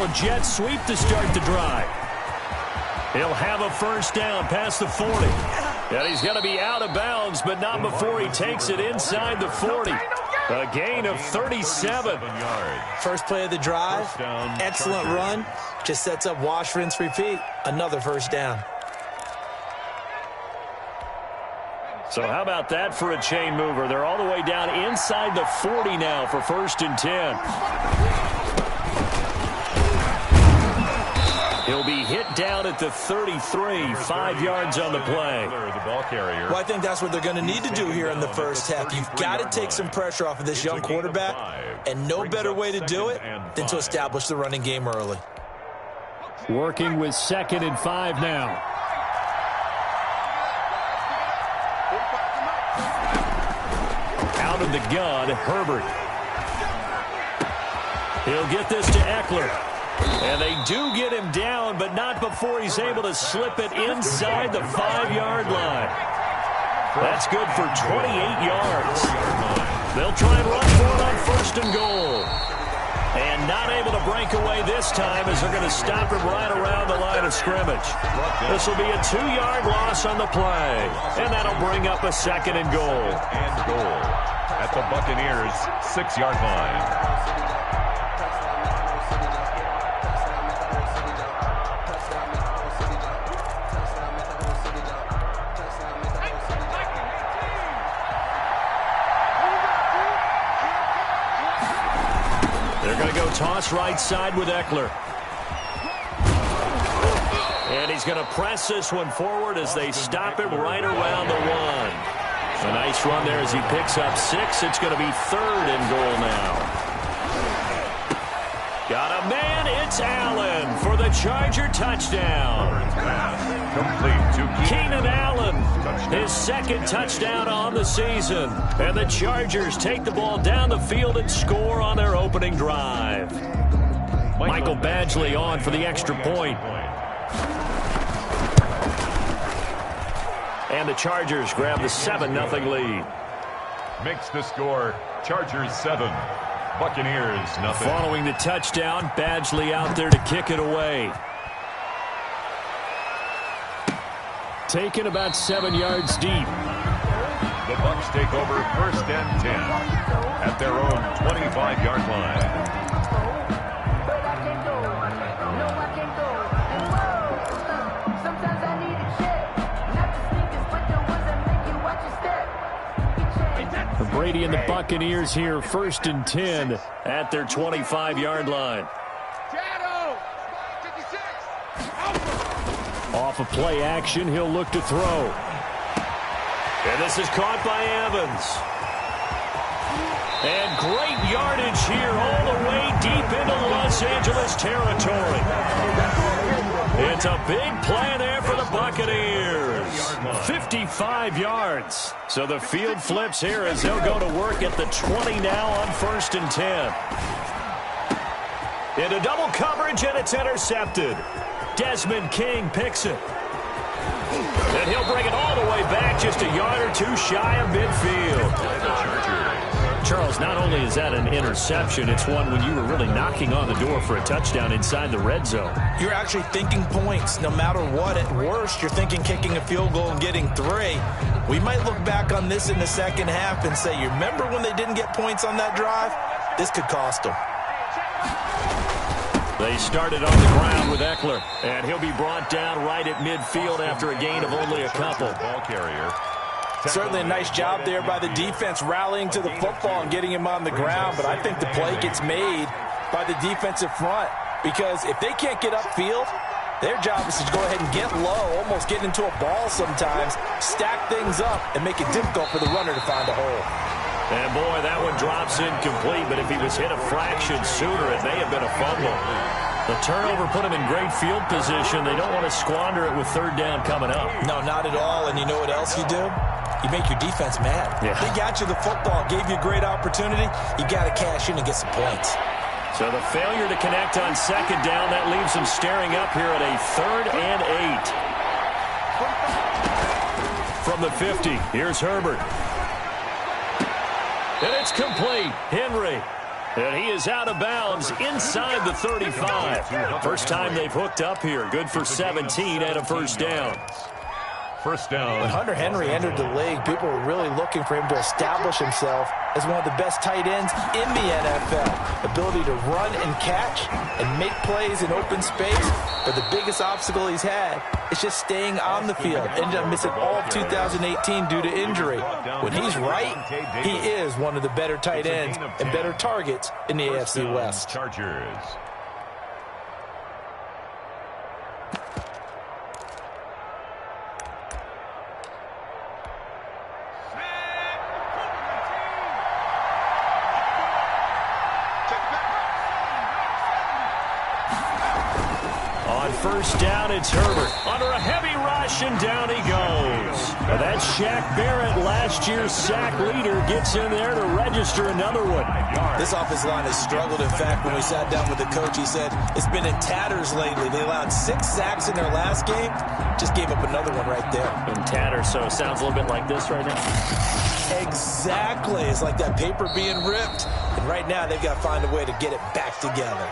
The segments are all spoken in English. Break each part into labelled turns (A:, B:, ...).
A: a jet sweep to start the drive. He'll have a first down past the 40. And he's going to be out of bounds, but not before he takes it inside the 40. A gain of 37.
B: First play of the drive, excellent run. Just sets up wash, rinse, repeat. Another first down.
A: So how about that for a chain mover? They're all the way down inside the 40 now for 1st and 10. He'll be hit down at the 33, 5 yards on the play.
B: Well, I think that's what they're going to need to do here in the first half. You've got to take some pressure off of this young quarterback, and no better way to do it than to establish the running game early.
A: Working with 2nd and 5 now. Out of the gun, Herbert. He'll get this to Eckler. And they do get him down, but not before he's able to slip it inside the 5-yard line. That's good for 28 yards. They'll try and run for it on 1st and goal. And not able to break away this time as they're going to stop him right around the line of scrimmage. This will be a 2-yard loss on the play. And that'll bring up a 2nd and goal.
C: And goal at the Buccaneers' 6-yard line.
A: Toss right side with Eckler. And he's going to press this one forward as they stop him right around the 1. A nice run there as he picks up 6. It's going to be 3rd and goal now. Got a man. It's Allen for the Charger touchdown.
C: Complete to
A: Keenan Allen, his 2nd touchdown on the season. And the Chargers take the ball down the field and score on their opening drive. Michael Badgley on for the extra point. And the Chargers grab the 7-0 lead.
C: Makes the score Chargers 7, Buccaneers 0.
A: Following the touchdown, Badgley out there to kick it away. Taken about 7 yards deep.
C: The Bucs take over 1st and 10 at their own 25-yard line.
A: Brady and the Buccaneers here 1st and 10 at their 25-yard line. Off of play action, he'll look to throw. And this is caught by Evans. And great yardage here all the way deep into Los Angeles territory. It's a big play there for the Buccaneers. 55 yards. So the field flips here as they'll go to work at the 20 now on 1st and 10. Into double coverage, and it's intercepted. Desmond King picks it. And he'll bring it all the way back just a yard or 2 shy of midfield. Charles, not only is that an interception, it's one when you were really knocking on the door for a touchdown inside the red zone.
B: You're actually thinking points no matter what. At worst, you're thinking kicking a field goal and getting 3. We might look back on this in the second half and say, you remember when they didn't get points on that drive? This could cost them.
A: They started on the ground with Eckler, and he'll be brought down right at midfield after a gain of only a couple.
C: Ball carrier.
B: Certainly a nice job there by the defense rallying to the football and getting him on the ground, but I think the play gets made by the defensive front because if they can't get upfield, their job is to go ahead and get low, almost get into a ball sometimes, stack things up, and make it difficult for the runner to find a hole.
A: And boy, that one drops incomplete, but if he was hit a fraction sooner, it may have been a fumble. The turnover put him in great field position. They don't want to squander it with 3rd down coming up.
B: No, not at all. And you know what else you do? You make your defense mad.
A: Yeah.
B: They got you the football, gave you a great opportunity. You got to cash in and get some points.
A: So the failure to connect on 2nd down, that leaves them staring up here at a 3rd and 8. From the 50, here's Herbert. And it's complete. Henry And he is out of bounds inside the 35. First time they've hooked up here. Good for 17 and a first down.
C: First down.
B: When Hunter Henry entered the league, people were really looking for him to establish himself as one of the best tight ends in the NFL. Ability to run and catch and make plays in open space. But the biggest obstacle he's had is just staying on the field. Ended up missing all of 2018 due to injury. When he's right, he is one of the better tight ends and better targets in the AFC West.
C: Chargers.
A: First down, it's Herbert. Under a heavy rush, and down he goes. Now that's Shaq Barrett, last year's sack leader, gets in there to register another one.
B: This offensive line has struggled. In fact, when we sat down with the coach, he said it's been in tatters lately. They allowed 6 sacks in their last game. Just gave up another one right there.
A: In tatters, so it sounds a little bit like this right now.
B: Exactly. It's like that paper being ripped. And right now, they've got to find a way to get it back together.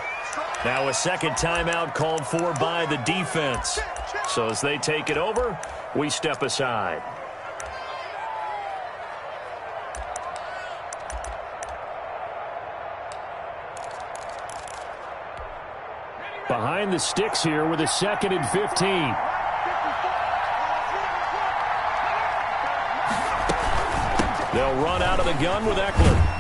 A: Now a second timeout called for by the defense. So as they take it over, we step aside. Behind the sticks here with a 2nd and 15. They'll run out of the gun with Eckler.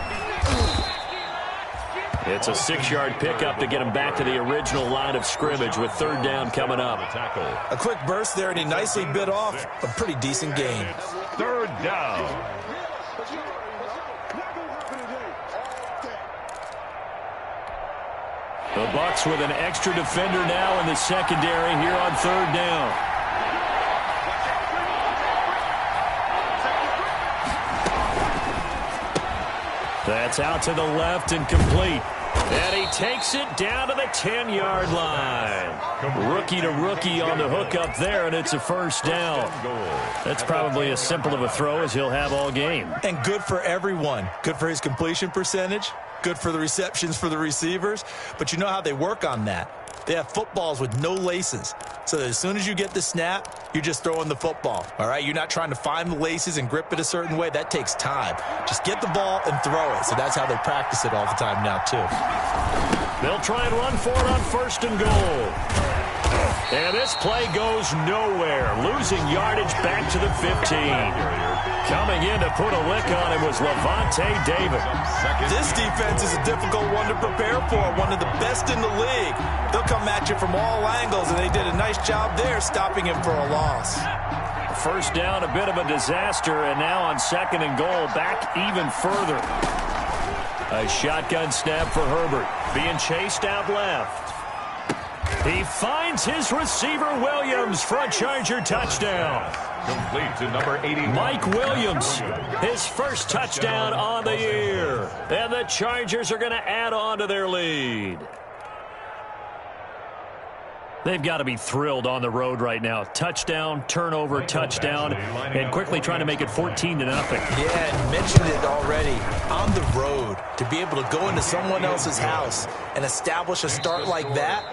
A: It's a 6-yard pickup to get him back to the original line of scrimmage with 3rd down coming up.
B: A quick burst there, and he nicely bit off a pretty decent gain.
C: 3rd down.
A: The Bucs with an extra defender now in the secondary here on 3rd down. That's out to the left and complete. And he takes it down to the 10-yard line. Rookie to rookie on the hook up there, and it's a first down. That's probably as simple of a throw as he'll have all game.
B: And good for everyone. Good for his completion percentage. Good for the receptions for the receivers. But you know how they work on that. They have footballs with no laces. So that as soon as you get the snap, you're just throwing the football. All right? You're not trying to find the laces and grip it a certain way. That takes time. Just get the ball and throw it. So that's how they practice it all the time now, too.
A: They'll try and run for it on 1st and goal. And this play goes nowhere. Losing yardage back to the 15. Coming in to put a lick on him was Levante David.
B: This defense is a difficult one to prepare for. One of the best in the league. They'll come at you from all angles, and they did a nice job there stopping him for a loss.
A: First down, a bit of a disaster, and now on 2nd and goal, back even further. A shotgun snap for Herbert, being chased out left. He finds his receiver Williams for a Charger touchdown.
C: Complete to number 81.
A: Mike Williams, his first touchdown on the year. And the Chargers are going to add on to their lead. They've got to be thrilled on the road right now. Touchdown, turnover, touchdown, and quickly trying to make it 14-0.
B: Yeah, and mentioned it already. On the road, to be able to go into someone else's house and establish a start like that,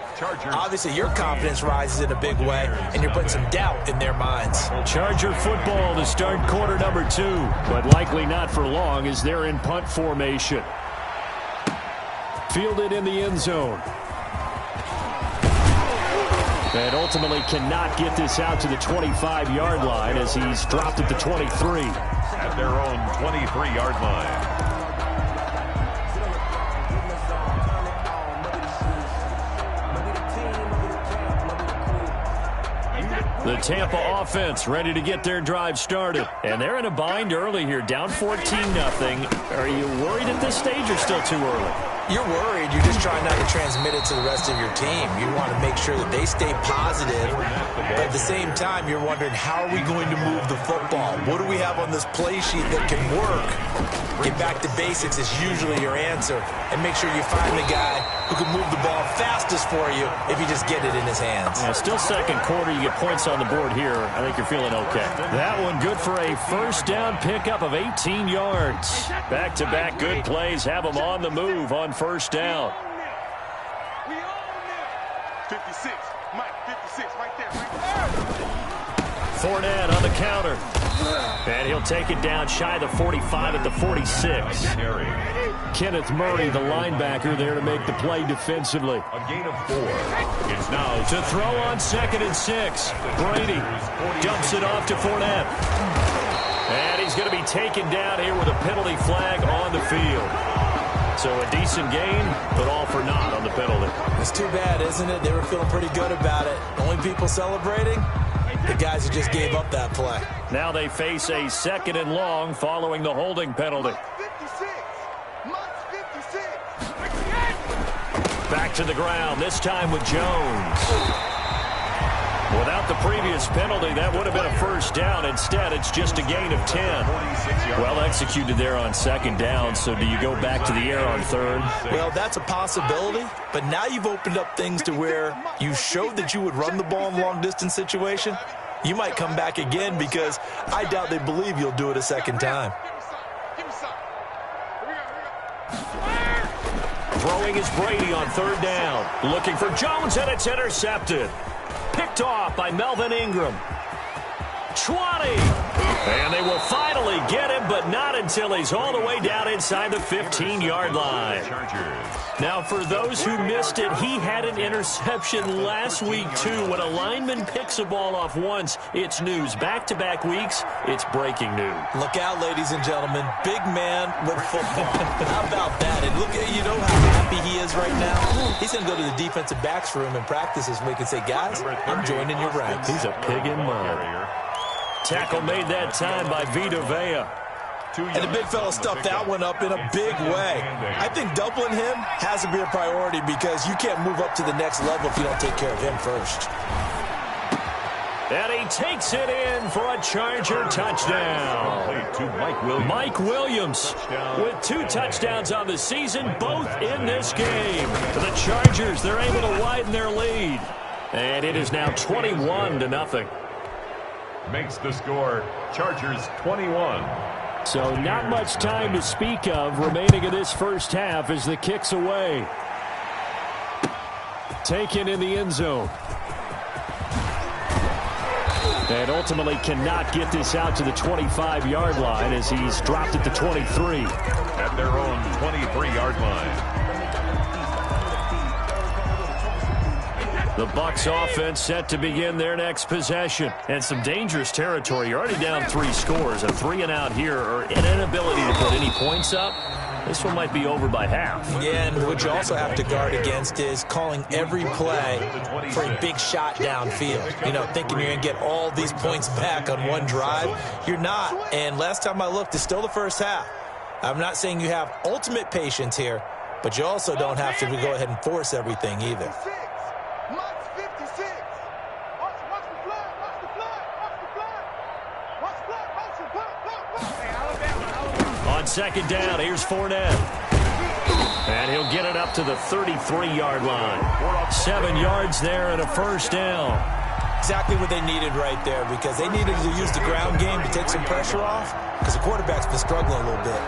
B: obviously your confidence rises in a big way, and you're putting some doubt in their minds.
A: Charger football to start quarter number 2, but likely not for long as they're in punt formation. Fielded in the end zone. And ultimately cannot get this out to the 25-yard line as he's dropped at the 23.
C: At their own 23-yard line.
A: The Tampa offense ready to get their drive started. And they're in a bind early here, down 14-0. Are you worried at this stage or still too early?
B: You're worried. You're just trying not to transmit it to the rest of your team. You want to make sure that they stay positive. But at the same time, you're wondering, how are we going to move the football? What do we have on this play sheet that can work? Get back to basics is usually your answer. And make sure you find the guy who can move the ball fastest for you if you just get it in his hands.
A: Still second quarter, you get points on on the board here, I think you're feeling okay. That one good for a first down pickup of 18 yards. Back-to-back good plays have them on the move on first down.
D: 56, Mike, 56, right there.
A: Fournette on the counter. And he'll take it down shy of the 45 at the 46. Kenneth Murray, the linebacker, there to make the play defensively.
C: A gain of 4. It's now
A: to throw on 2nd and 6. Brady dumps it off to Fournette. And he's going to be taken down here with a penalty flag on the field. So a decent gain, but all for naught on the penalty.
B: It's too bad, isn't it? They were feeling pretty good about it. Only people celebrating, the guys who just gave up that play.
A: Now they face a 2nd and long following the holding penalty. Back to the ground, this time with Jones. Without the previous penalty, that would have been a first down. Instead, it's just a gain of 10. Well executed there on 2nd down, so do you go back to the air on 3rd?
B: Well, that's a possibility, but now you've opened up things to where you showed that you would run the ball in long-distance situation. You might come back again because I doubt they believe you'll do it a 2nd time.
A: Throwing is Brady on 3rd down. Looking for Jones, and it's intercepted. Picked off by Melvin Ingram. 20. And they will finally get him, but not until he's all the way down inside the 15-yard line. Now, for those who missed it, he had an interception last week, too. When a lineman picks a ball off once, it's news. Back-to-back weeks, it's breaking news.
B: Look out, ladies and gentlemen. Big man with football. How about that? And look at, you know how happy he is right now? He's going to go to the defensive backs room and practice this week and say, guys, I'm joining your ranks.
A: He's a pig in mud. Tackle made that time by Vita Vea.
B: And the big fella stuffed that one up in a big way. I think doubling him has to be a priority because you can't move up to the next level if you don't take care of him first.
A: And he takes it in for a Charger touchdown. Mike Williams with 2 touchdowns on the season, both in this game. The Chargers, they're able to widen their lead. And it is now 21-0.
C: Makes the score Chargers 21.
A: So not much time to speak of remaining in this first half as the kick's away. Taken in the end zone. And ultimately cannot get this out to the 25-yard line as he's dropped at the 23.
C: At their own 23-yard line.
A: The Bucs offense set to begin their next possession. And some dangerous territory. You're already down 3 scores. A 3-and-out here or an inability to put any points up. This one might be over by half.
B: Yeah, and what you also have to guard against is calling every play for a big shot downfield. You know, thinking you're going to get all these points back on one drive. You're not. And last time I looked, it's still the first half. I'm not saying you have ultimate patience here, but you also don't have to go ahead and force everything either.
A: On 2nd down, here's Fournette. And he'll get it up to the 33-yard line. 7 yards there and a first down.
B: Exactly what they needed right there because they needed to use the ground game to take some pressure off because the quarterback's been struggling a little bit.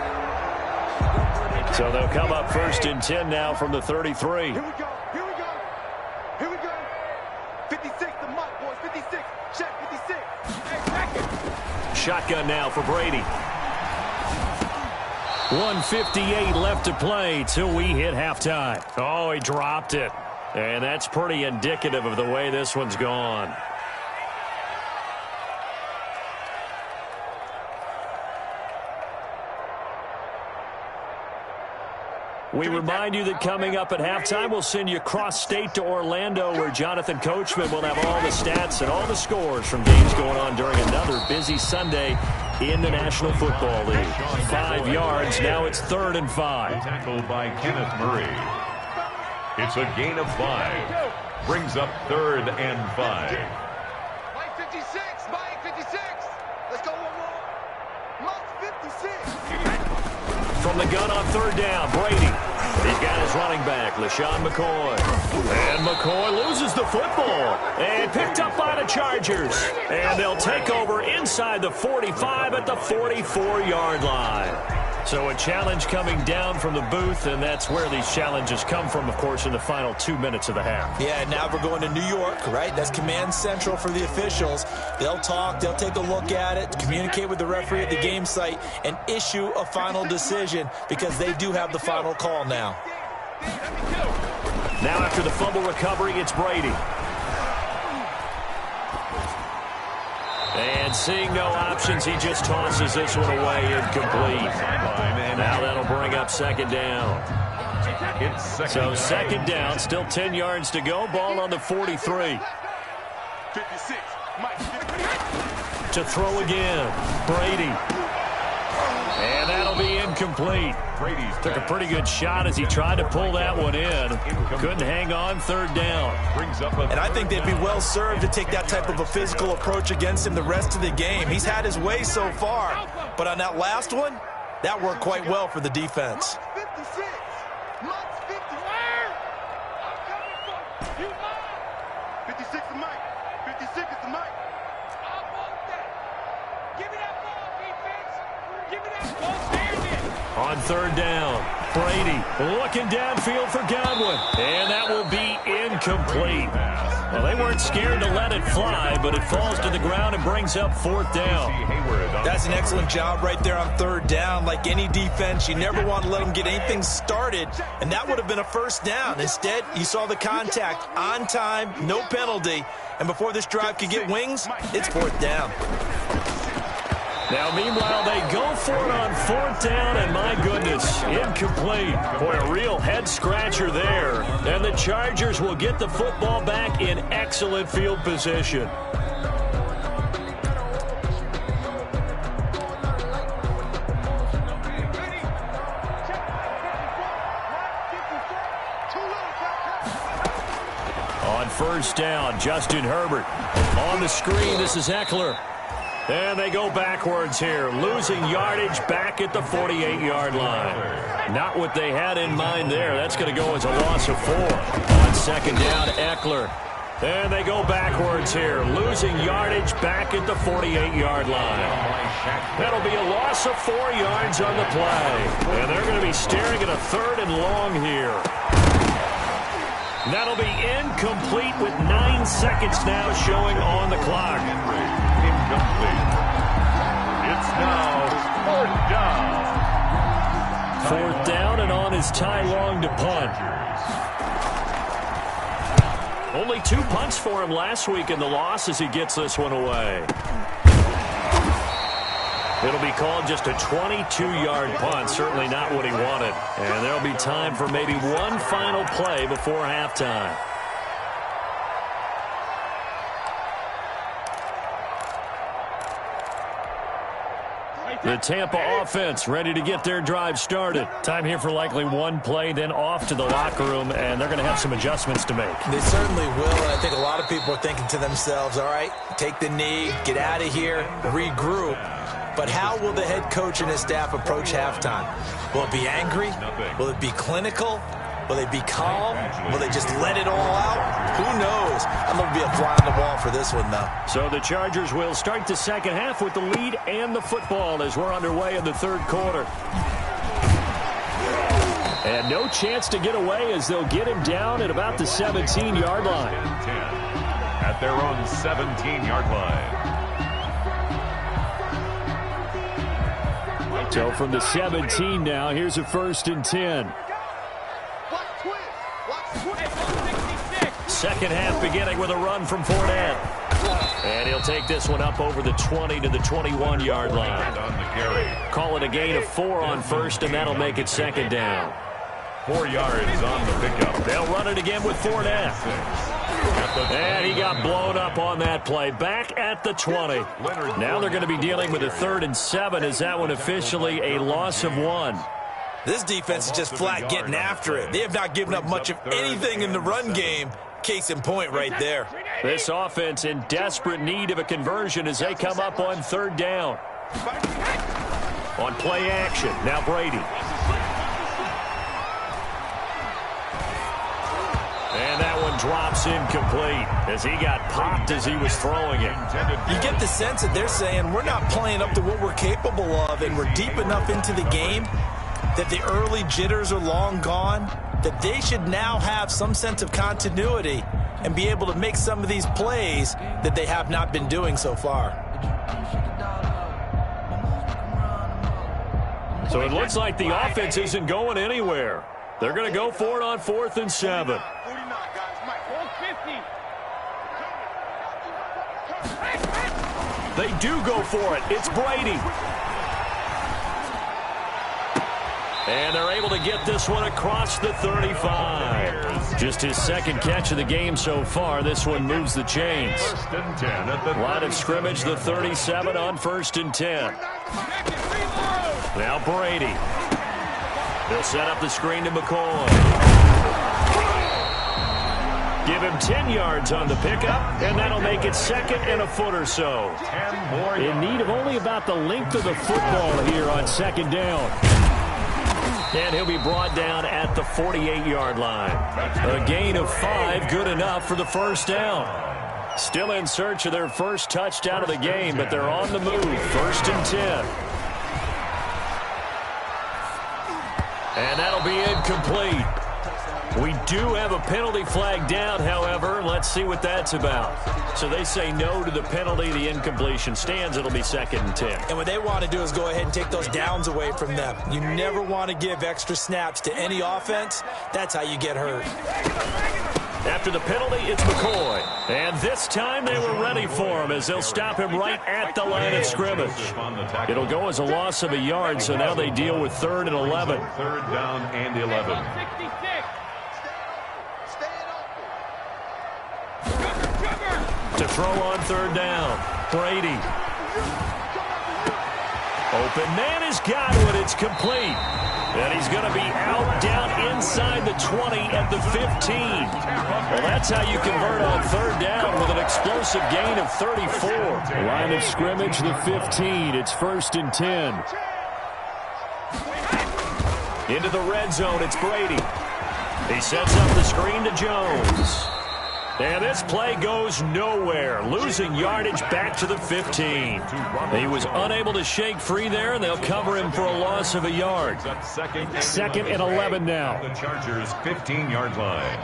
A: So they'll come up 1st and 10 now from the 33.
D: Here we go. Here we go. Here we go. 56, the mark, boys. 56. Check 56.
A: Shotgun now for Brady. 1:58 left to play till we hit halftime. Oh, he dropped it. And that's pretty indicative of the way this one's gone. We remind you that coming up at halftime, we'll send you cross-state to Orlando, where Jonathan Coachman will have all the stats and all the scores from games going on during another busy Sunday in the National Football League. 5 yards, now it's 3rd and 5.
C: Tackled by Kenneth Murray. It's a gain of 5. Brings up 3rd and 5.
D: Mike 56, Mike 56. Let's go one more. Mike 56.
A: from the gun on third down. Brady. He's got his running back, LaShawn McCoy. And McCoy loses the football. And picked up by the Chargers. And they'll take over inside the 45 at the 44-yard line. So a challenge coming down from the booth, and that's where these challenges come from, of course, in the final 2 minutes of the half.
B: Yeah, now we're going to New York, right? That's command central for the officials. They'll talk, they'll take a look at it, communicate with the referee at the game site, and issue a final decision because they do have the final call now.
A: Now after the fumble recovery, it's Brady. And seeing no options, he just tosses this one away incomplete. Now that'll bring up second down. So second down, still 10 yards to go. Ball on the 43.
D: 56.
A: To throw again. Brady. And that'll be incomplete. Took a pretty good shot as he tried to pull that one in. Couldn't hang on third down.
B: And I think they'd be well served to take that type of a physical approach against him the rest of the game. He's had his way so far. But on that last one, that worked quite well for the defense.
D: 56. 56 is Mike. 56 is the Mike. Give me that ball, defense. Give me that ball.
A: On third down, Brady looking downfield for Godwin. And that will be incomplete. Well, they weren't scared to let it fly, but it falls to the ground and brings up fourth down.
B: That's an excellent job right there on third down. Like any defense, you never want to let them get anything started, and that would have been a first down. Instead, you saw the contact on time, no penalty, and before this drive could get wings, it's fourth down.
A: Now, meanwhile, they go for it on fourth down, and my goodness, incomplete. Boy, a real head-scratcher there. And the Chargers will get the football back in excellent field position. On first down, Justin Herbert. On the screen, this is Eckler. And they go backwards here, losing yardage back at the 48-yard line. Not what they had in mind there. That's going to go as a loss of 4. On second down, Eckler. And they go backwards here, losing yardage back at the 48-yard line. That'll be a loss of 4 yards on the play. And they're going to be staring at a third and long here. That'll be incomplete with 9 seconds now showing on the clock.
C: It's now fourth down.
A: Fourth down, and on is Ty Long to punt. Only 2 punts for him last week in the loss as he gets this one away. It'll be called just a 22-yard punt, certainly not what he wanted. And there'll be time for maybe one final play before halftime. The Tampa offense ready to get their drive started. Time here for likely one play, then off to the locker room, and they're going to have some adjustments to make.
B: They certainly will, and I think a lot of people are thinking to themselves, all right, take the knee, get out of here, regroup. But how will the head coach and his staff approach halftime? Will it be angry? Will it be clinical? Will they be calm? Will they just let it all out? Who knows? I'm going to be a fly on the wall for this one, though.
A: So the Chargers will start the second half with the lead and the football as we're underway in the third quarter. And no chance to get away as they'll get him down at about the 17-yard line.
C: At their own 17-yard line.
A: So from the 17 now, here's a 1st and 10. Second half beginning with a run from Fournette. And he'll take this one up over the 20 to the 21-yard line. Call it a gain of 4 on first, and that'll make it second down.
C: 4 yards on the pickup.
A: They'll run it again with Fournette. And he got blown up on that play. Back at the 20. Now they're going to be dealing with a 3rd and 7. Is that one officially a loss of 1?
B: This defense is just flat getting after it. They have not given up much of anything in the run game. Case in point right there.
A: This offense in desperate need of a conversion as they come up on 3rd down. On play action, now Brady. and drops incomplete as he got popped as he was throwing it.
B: You get the sense that they're saying we're not playing up to what we're capable of, and we're deep enough into the game that the early jitters are long gone, that they should now have some sense of continuity and be able to make some of these plays that they have not been doing so far.
A: So it looks like the offense isn't going anywhere. They're going to go for it on 4th and 7. They do go for it. It's Brady. And they're able to get this one across the 35. Just his second catch of the game so far. This one moves the chains. Line of scrimmage, the 37 on 1st and 10. Now Brady. They'll set up the screen to McCoy. Give him 10 yards on the pickup, and that'll make it 2nd and a foot or so. In need of only about the length of the football here on 2nd down. And he'll be brought down at the 48-yard line. A gain of 5, good enough for the first down. Still in search of their first touchdown of the game, but they're on the move. 1st and 10. And that'll be incomplete. We do have a penalty flag down, however. Let's see what that's about. So they say no to the penalty. The incompletion stands. It'll be 2nd and 10.
B: And what they want to do is go ahead and take those downs away from them. You never want to give extra snaps to any offense. That's how you get hurt.
A: After the penalty, it's McCoy. And this time they were ready for him as they'll stop him right at the line of scrimmage. It'll go as a loss of a yard, so now they deal with 3rd and 11.
C: 3rd down and 11.
A: To throw on 3rd down, Brady. Open man is Godwin. It's complete. And he's going to be out down inside the 20 at the 15. Well, that's how you convert on 3rd down with an explosive gain of 34. Line of scrimmage, the 15. It's 1st and 10. Into the red zone, it's Brady. He sets up the screen to Jones. And this play goes nowhere, losing yardage back to the 15. He was unable to shake free there, and they'll cover him for a loss of a yard. 2nd and 11 now.
C: The Chargers' 15-yard line.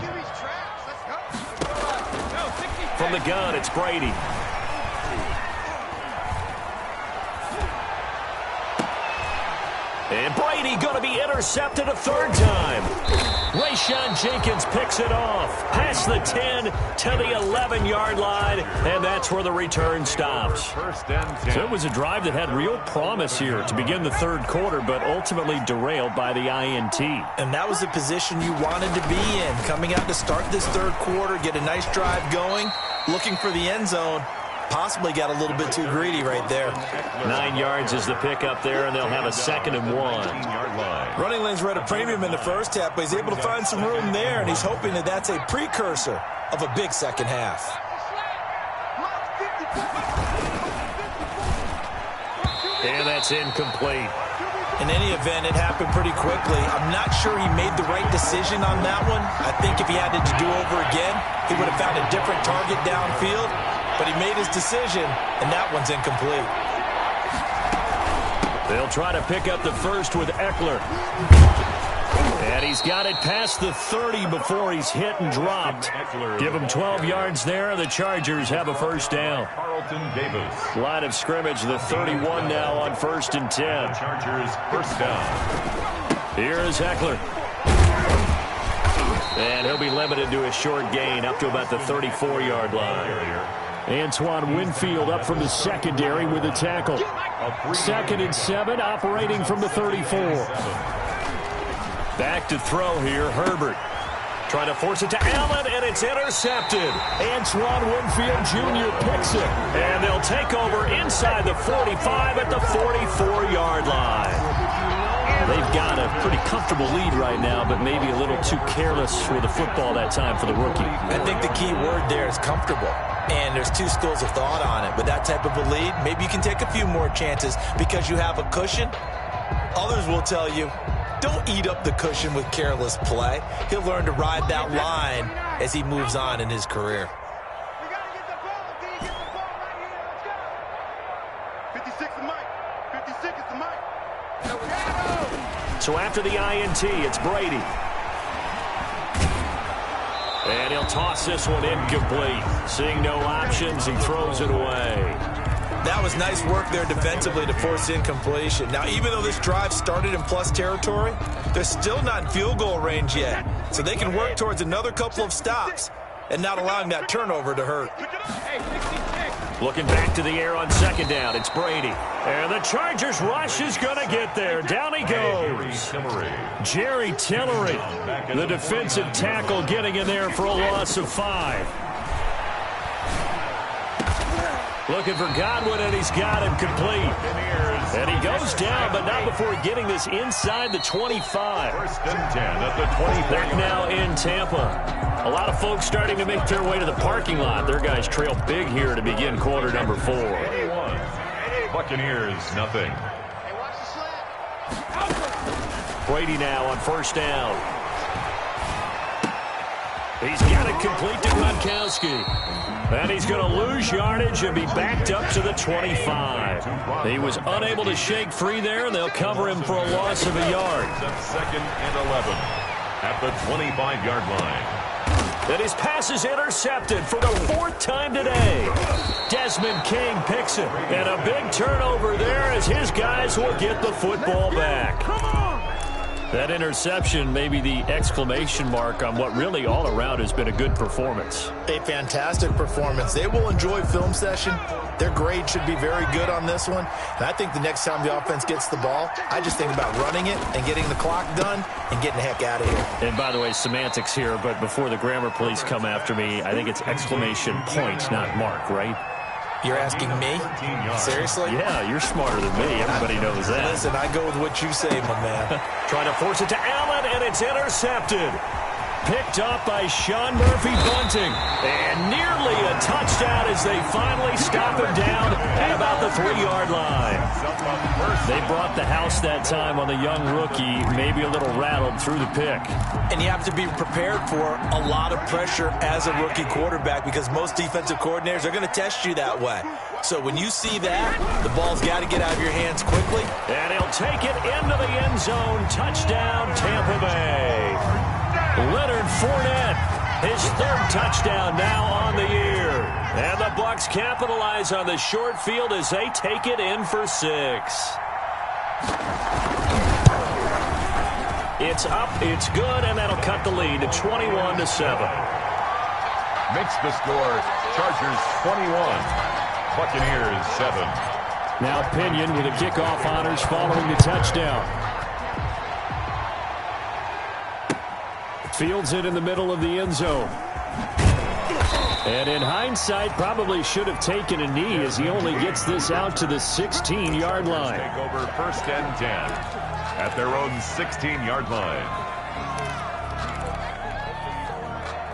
A: From the gun, it's Brady. And Brady going to be intercepted a 3rd time. Rayshon Jenkins picks it off. Past the 10 to the 11-yard line, and that's where the return stops.
C: 1st and 10.
A: So it was a drive that had real promise here to begin the 3rd quarter, but ultimately derailed by the INT.
B: And that was the position you wanted to be in. Coming out to start this 3rd quarter, get a nice drive going, looking for the end zone. Possibly got a little bit too greedy right there.
A: 9 yards is the pickup there, and they'll have a 2nd and 1.
B: Running lanes were at a premium in the first half, but he's able to find some room there, and he's hoping that that's a precursor of a big second half.
A: And that's incomplete.
B: In any event, it happened pretty quickly. I'm not sure he made the right decision on that one. I think if he had it to do over again, he would have found a different target downfield. But he made his decision, and that one's incomplete.
A: They'll try to pick up the first with Eckler. And he's got it past the 30 before he's hit and dropped. Give him 12 yards there. The Chargers have a first down.
C: Carlton Davis.
A: Line of scrimmage, the 31 now on 1st and 10.
C: Chargers first down.
A: Here is Eckler. And he'll be limited to a short gain up to about the 34-yard line. Antoine Winfield up from the secondary with a tackle. 2nd and 7, operating from the 34. Back to throw here, Herbert. Trying to force it to Allen, and it's intercepted. Antoine Winfield Jr. picks it. And they'll take over inside the 45 at the 44-yard line. They've got a pretty comfortable lead right now, but maybe a little too careless with the football that time for the rookie.
B: I think the key word there is comfortable. And there's two schools of thought on it. With that type of a lead, maybe you can take a few more chances because you have a cushion. Others will tell you, don't eat up the cushion with careless play. He'll learn to ride that line as he moves on in his career.
D: We got to get the ball, D. Get the ball right here. Let's go. 56 is Mike. 56 is the Mike.
A: So after the INT, it's Brady. And he'll toss this one incomplete. Seeing no options, he throws it away.
B: That was nice work there defensively to force incompletion. Now, even though this drive started in plus territory, they're still not in field goal range yet. So they can work towards another couple of stops and not allowing that turnover to hurt.
A: Looking back to the air on second down, it's Brady. And the Chargers rush is going to get there. Down he goes. Jerry Tillery, the defensive tackle, getting in there for a loss of 5. Looking for Godwin, and he's got him complete. And he goes down, but not before getting this inside the 25.
C: First and 10 at the 25.
A: Back now in Tampa. A lot of folks starting to make their way to the parking lot. Their guys trail big here to begin quarter number 4.
C: 81. Buccaneers, nothing.
A: Brady now on first down. He's got it complete to Gronkowski. And he's going to lose yardage and be backed up to the 25. He was unable to shake free there, and they'll cover him for a loss of a yard.
C: Second and 11 at the 25-yard line.
A: And his pass is intercepted for the 4th time today. Desmond King picks it. And a big turnover there as his guys will get the football back. Come on! That interception may be the exclamation mark on what really all around has been a good performance.
B: A fantastic performance. They will enjoy film session. Their grade should be very good on this one. And I think the next time the offense gets the ball, I just think about running it and getting the clock done and getting the heck out of here.
A: And by the way, semantics here, but before the grammar police come after me, I think it's exclamation point, not mark, right?
B: You're asking me? Seriously?
A: Yeah, you're smarter than me. Everybody knows that.
B: Listen, I go with what you say, my man.
A: Trying to force it to Allen, and it's intercepted. Picked up by Sean Murphy Bunting. And nearly a touchdown as they finally stop him down at about the 3-yard line. They brought the house that time on the young rookie, maybe a little rattled through the pick.
B: And you have to be prepared for a lot of pressure as a rookie quarterback because most defensive coordinators are going to test you that way. So when you see that, the ball's got to get out of your hands quickly.
A: And he'll take it into the end zone. Touchdown, Tampa Bay. Leonard Fournette, his 3rd touchdown now on the year. And the Bucs capitalize on the short field as they take it in for 6. It's up, it's good, and that'll cut the lead to 21-7.
C: Makes the score Chargers 21, Buccaneers 7.
A: Now Pinion with the kickoff honors following the touchdown. Fields it in the middle of the end zone. And in hindsight, probably should have taken a knee as he only gets this out to the 16-yard line.
C: Take over first and 10 at their own 16-yard line.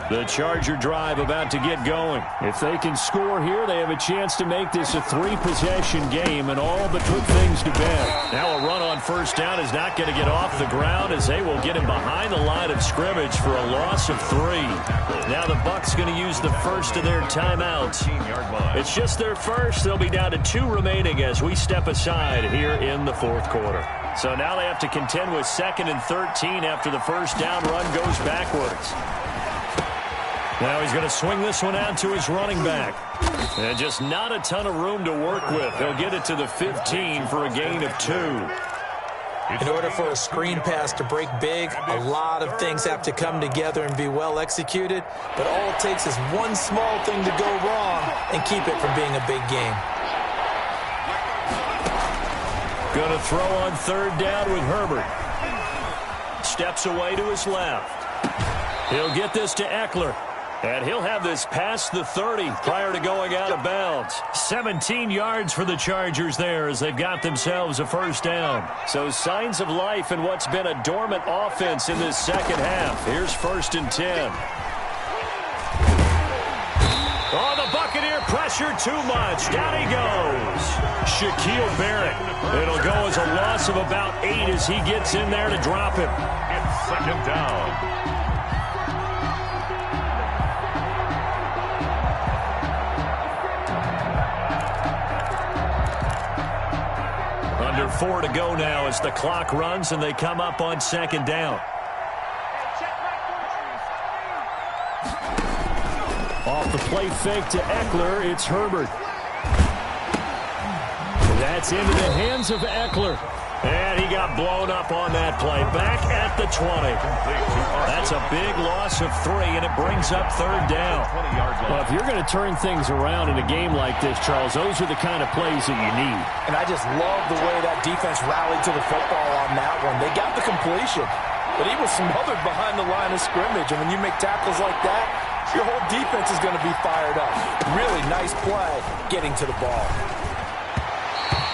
A: The Charger drive about to get going. If they can score here, they have a chance to make this a 3-possession game and all but put things to bed. Now a run on first down is not going to get off the ground as they will get him behind the line of scrimmage for a loss of 3. Now the Bucs going to use the first of their timeouts. It's just their first. They'll be down to 2 remaining as we step aside here in the 4th quarter. So now they have to contend with 2nd and 13 after the first down run goes backwards. Now he's going to swing this one out to his running back. And just not a ton of room to work with. They'll get it to the 15 for a gain of 2.
B: In order for a screen pass to break big, a lot of things have to come together and be well executed. But all it takes is one small thing to go wrong and keep it from being a big game.
A: Going to throw on 3rd down with Herbert. Steps away to his left. He'll get this to Eckler. And he'll have this past the 30 prior to going out of bounds. 17 yards for the Chargers there as they've got themselves a first down. So signs of life in what's been a dormant offense in this second half. Here's 1st and 10. Oh, the Buccaneer pressure too much. Down he goes. Shaquille Barrett. It'll go as a loss of about 8 as he gets in there to drop him.
C: It's 2nd down.
A: Under 4 to go now as the clock runs and they come up on second down. Off the play fake to Eckler, it's Herbert. That's into the hands of Eckler. And he got blown up on that play. Back at the 20. That's a big loss of 3, and it brings up third down.
E: Well, if you're going to turn things around in a game like this, Charles, those are the kind of plays that you need.
B: And I just love the way that defense rallied to the football on that one. They got the completion, but he was smothered behind the line of scrimmage. And when you make tackles like that, your whole defense is going to be fired up. Really nice play getting to the ball.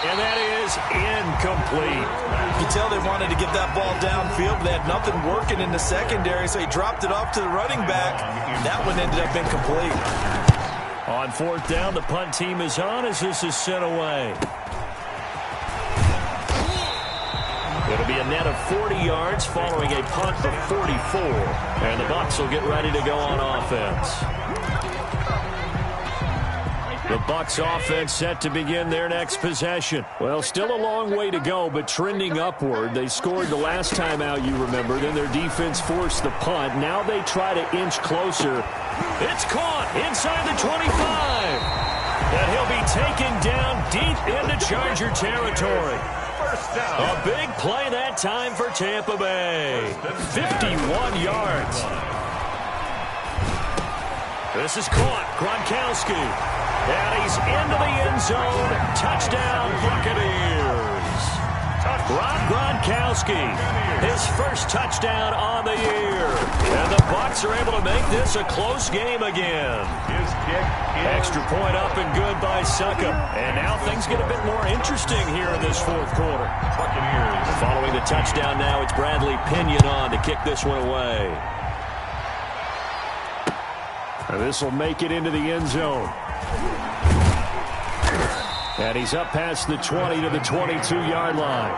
A: And that is incomplete.
B: You can tell they wanted to get that ball downfield, but they had nothing working in the secondary, so he dropped it off to the running back. That one ended up incomplete.
A: On fourth down, the punt team is on as this is sent away. It'll be a net of 40 yards following a punt of 44. And the Bucs will get ready to go on offense. The Bucs offense set to begin their next possession. Well, still a long way to go, but trending upward. They scored the last time out, you remember. Then their defense forced the punt. Now they try to inch closer. It's caught inside the 25. And he'll be taken down deep into Charger territory. A big play that time for Tampa Bay. 51 yards. This is caught. Gronkowski. And he's into the end zone. Touchdown, Buccaneers. Rob Gronkowski, his first touchdown on the year. And the Bucs are able to make this a close game again. Extra point up and good by Succop. And now things get a bit more interesting here in this fourth quarter. Buccaneers. Following the touchdown now, it's Bradley Pinion on to kick this one away. And this will make it into the end zone. And he's up past the 20 to the 22-yard line.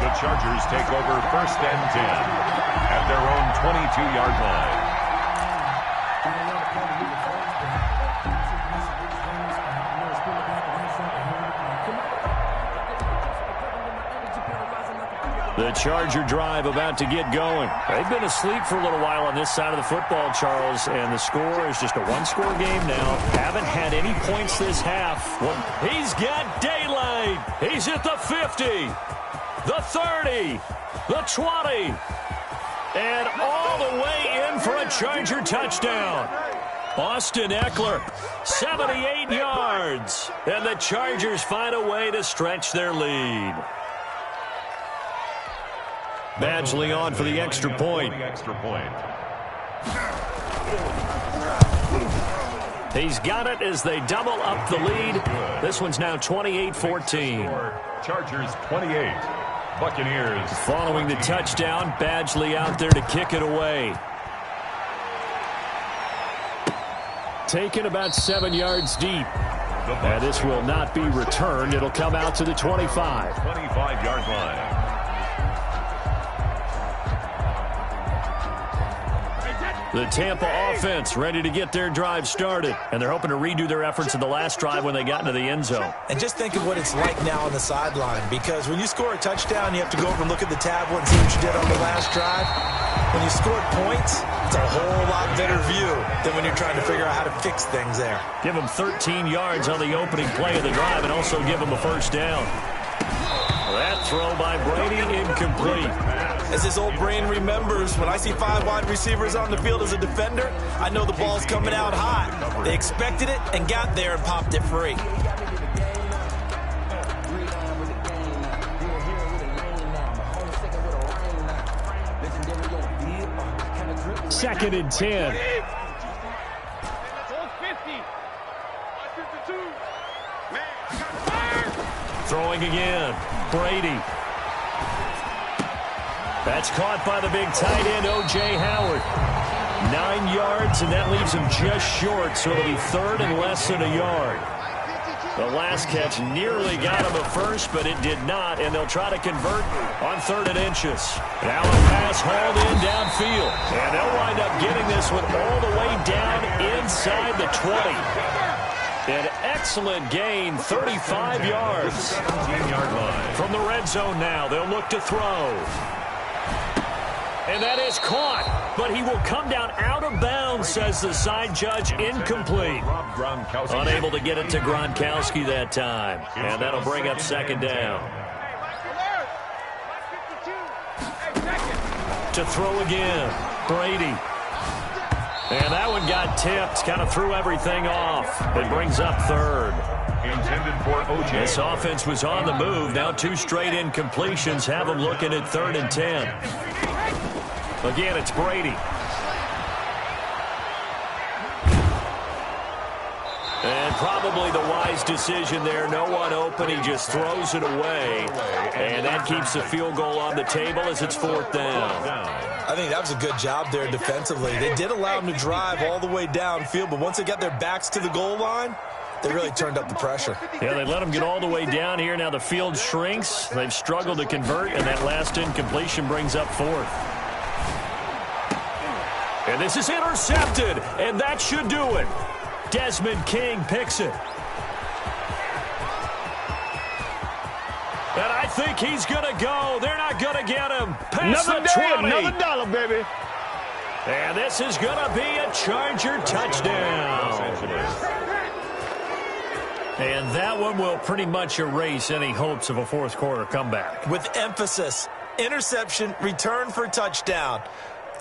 C: The Chargers take over first and 10 at their own 22-yard line.
A: The Charger drive about to get going. They've been asleep for a little while on this side of the football, Charles, and the score is just a one-score game now. Haven't had any points this half. He's got daylight. He's at the 50, the 30, the 20, and all the way in for a Charger touchdown. Austin Eckler, 78 yards, and the Chargers find a way to stretch their lead. Badgley on for the extra point. He's got it as they double up the lead. This one's now 28-14.
C: Chargers 28. Buccaneers.
A: Following the touchdown, Badgley out there to kick it away. Taken about 7 yards deep. And this will not be returned. It'll come out to the 25.
C: 25-yard line.
A: The Tampa offense ready to get their drive started, and they're hoping to redo their efforts in the last drive when they got into the end zone.
B: And just think of what it's like now on the sideline, because when you score a touchdown, you have to go over and look at the tablet and see what you did on the last drive. When you scored points, it's a whole lot better view than when you're trying to figure out how to fix things there.
A: Give them 13 yards on the opening play of the drive and also give them a first down. That throw by Brady incomplete.
B: As his old brain remembers, when I see 5 wide receivers on the field as a defender, I know the ball's coming out high. They expected it and got there and popped it free.
A: Second and 10. Throwing again. Brady. That's caught by the big tight end, O.J. Howard. 9 yards, and that leaves him just short, so it'll be third and less than a yard. The last catch nearly got him a first, but it did not, and they'll try to convert on third and inches. Now a pass hauled in downfield, and they'll wind up getting this one all the way down inside the 20. An excellent gain, 35 yards.
C: 17-yard line.
A: From the red zone now, they'll look to throw. And that is caught, but he will come down out of bounds, says the side judge, incomplete. Unable to get it to Gronkowski that time. And that'll bring up second down. To throw again, Brady. And that one got tipped, kind of threw everything off. It brings up third.
C: Intended for OJ.
A: This offense was on the move. Now 2 straight incompletions have them looking at 3rd and 10. Again, it's Brady. And probably the wise decision there. No one open. He just throws it away. And that keeps the field goal on the table as it's 4th down.
B: I think that was a good job there defensively. They did allow them to drive all the way downfield, but once they got their backs to the goal line, they really turned up the pressure.
A: Yeah, they let them get all the way down here. Now the field shrinks. They've struggled to convert, and that last incompletion brings up 4th. And this is intercepted, and that should do it. Desmond King picks it. And I think he's going to go. They're not going to get him. Past the 20.
D: Another dollar, baby.
A: And this is going to be a Charger touchdown. And that one will pretty much erase any hopes of a 4th quarter comeback.
B: With emphasis, interception, return for touchdown.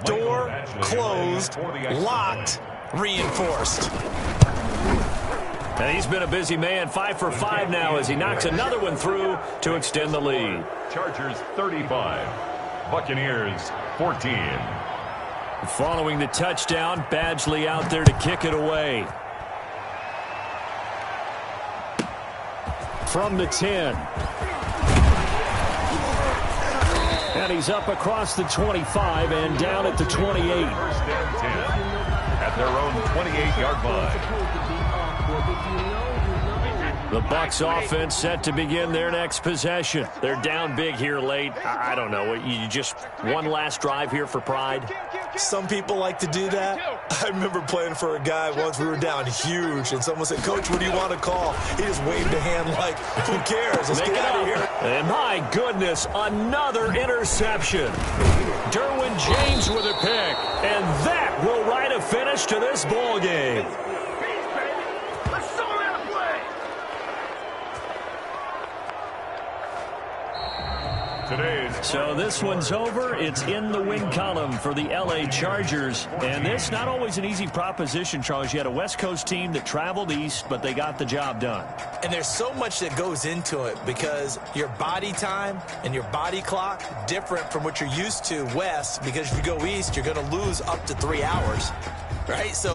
B: Door closed, locked, reinforced.
A: And he's been a busy man, 5 for 5 now as he knocks another one through to extend the lead.
C: Chargers 35, Buccaneers 14.
A: Following the touchdown, Badgley out there to kick it away. From the 10. And he's up across the 25 and down at the 28.
C: 1st and 10 at their own 28-yard line.
A: The Bucs offense set to begin their next possession. They're down big here late. I don't know. You just one last drive here for pride?
B: Some people like to do that. I remember playing for a guy once. We were down huge, and someone said, "Coach, what do you want to call?" He just waved a hand like, "Who cares? Let's get out of here."
A: And my goodness, another interception. Derwin James with a pick, and that will write a finish to this ball game. So this one's over. It's in the win column for the L.A. Chargers. And this not always an easy proposition, Charles. You had a West Coast team that traveled east, but they got the job done.
B: And there's so much that goes into it because your body time and your body clock different from what you're used to west, because if you go east, you're going to lose up to 3 hours, right? So